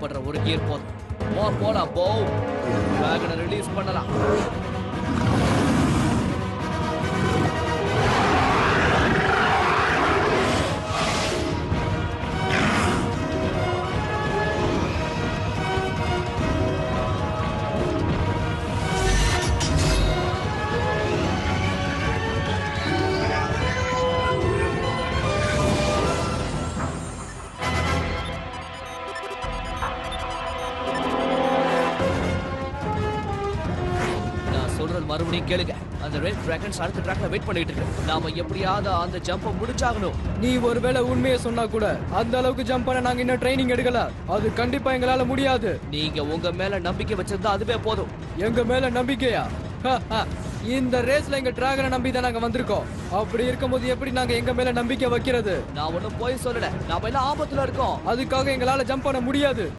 தேவைப்படுற ஒரு கியர் போதும். போலாம் போ. டிராகனை ரிலீஸ் பண்ணலாம். மறுபடியும் கேளுங்க. அந்த ரெட் டிராகன்ஸ் அடுத்த ட்ராக்ல வெயிட் பண்ணிட்டு இருக்கு. நாம எப்படியாவது அந்த ஜம்பை முடிச்சாகணும். நீ ஒருவேளை உண்மையை சொன்னா கூட அந்த அளவுக்கு ஜம்ப் பண்ண நாங்க இன்னும் ட்ரைனிங் எடுக்கல. அது கண்டிப்பா எங்களால முடியாது. நீங்க உங்க மேல நம்பிக்கை வச்சிருந்தா அதுவே போதும். எங்க மேல நம்பிக்கையா? இந்த ரேஸ்ல எங்க டிராகனை நம்பி தான் நாங்க வந்திருக்கோம். அப்படி இருக்கும்போது எப்படி நாங்க எங்க மேல நம்பிக்கை வைக்கிறது? நான் ஒண்ணும் போய் சொல்லல. நாம எல்லாம் ஆபத்துல இருக்கோம். அதுக்காக எங்களால ஜம்ப் பண்ண முடியாது.